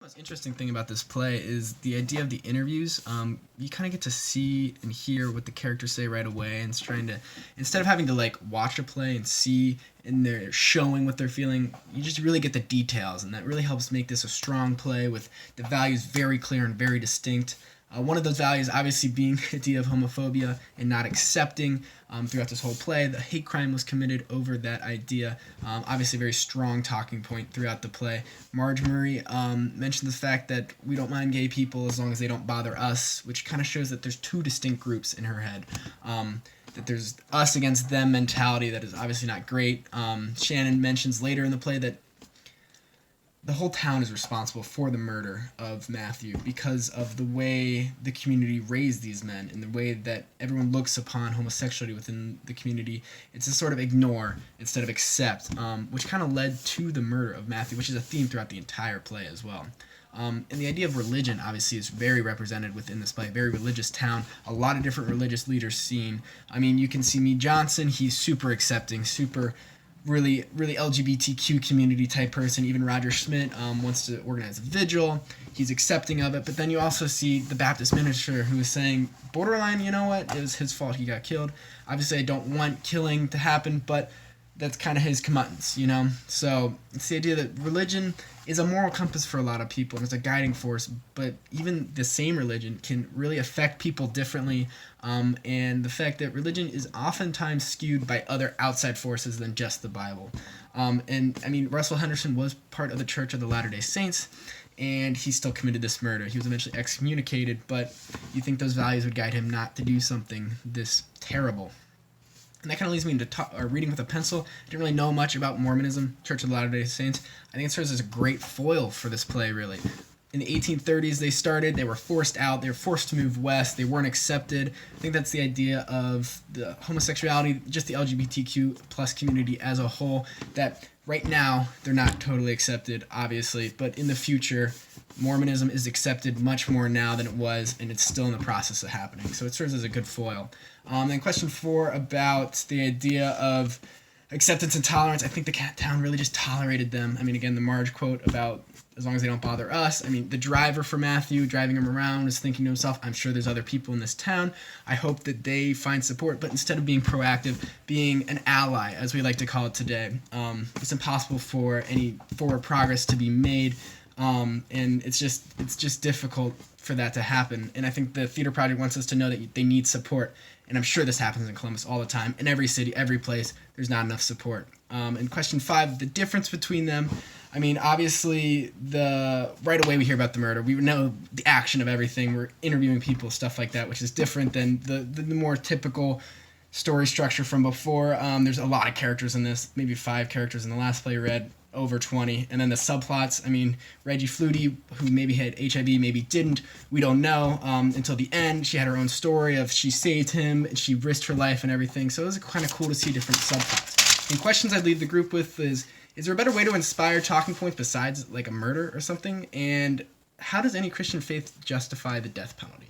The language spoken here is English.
most interesting thing about this play is the idea of the interviews. You kind of get to see and hear what the characters say right away, and it's trying to, instead of having to like watch a play and see and they're showing what they're feeling, you just really get the details, and that really helps make this a strong play with the values very clear and very distinct. One of those values obviously being the idea of homophobia and not accepting throughout this whole play. The hate crime was committed over that idea. Obviously a very strong talking point throughout the play. Marge Murray mentioned the fact that we don't mind gay people as long as they don't bother us, which kind of shows that there's two distinct groups in her head. That there's us against them mentality that is obviously not great. Shannon mentions later in the play that the whole town is responsible for the murder of Matthew because of the way the community raised these men and the way that everyone looks upon homosexuality within the community. It's a sort of ignore instead of accept, which kind of led to the murder of Matthew, which is a theme throughout the entire play as well. And the idea of religion obviously is very represented within this play. Very religious town, a lot of different religious leaders seen. I mean, you can see Meade Johnson, he's super accepting, super really LGBTQ community type person. Even Roger Schmidt wants to organize a vigil. He's accepting of it. But then you also see the Baptist minister who is saying, borderline, you know what, it was his fault he got killed. Obviously, I don't want killing to happen, but that's kind of his comeuppance, you know? So it's the idea that religion is a moral compass for a lot of people, and it's a guiding force, but even the same religion can really affect people differently, and the fact that religion is oftentimes skewed by other outside forces than just the Bible. And, I mean, Russell Henderson was part of the Church of the Latter-day Saints, and he still committed this murder. He was eventually excommunicated, but you think those values would guide him not to do something this terrible. And that kind of leads me into reading with a pencil. I didn't really know much about Mormonism, Church of the Latter-day Saints. I think it serves as a great foil for this play, really. In the 1830s, they started. They were forced out. They were forced to move west. They weren't accepted. I think that's the idea of the homosexuality, just the LGBTQ plus community as a whole, that right now they're not totally accepted, obviously, but in the future, Mormonism is accepted much more now than it was, and it's still in the process of happening. So it serves as a good foil. Then question 4 about the idea of acceptance and tolerance. I think the town really just tolerated them. I mean, again, the Marge quote about as long as they don't bother us. I mean, the driver for Matthew driving him around is thinking to himself, I'm sure there's other people in this town. I hope that they find support. But instead of being proactive, being an ally, as we like to call it today, it's impossible for any forward progress to be made. And it's just difficult for that to happen. And I think the theater project wants us to know that they need support. And I'm sure this happens in Columbus all the time. In every city, every place, there's not enough support. And question 5, the difference between them. I mean, obviously, right away we hear about the murder. We know the action of everything. We're interviewing people, stuff like that, which is different than the more typical story structure from before. There's a lot of characters in this, maybe 5 characters in the last play read, over 20. And then the subplots, I mean, Reggie Flutie, who maybe had HIV, maybe didn't, we don't know until the end. She had her own story of she saved him, and she risked her life and everything. So it was kind of cool to see different subplots. And questions I'd leave the group with is there a better way to inspire talking points besides like a murder or something? And how does any Christian faith justify the death penalty?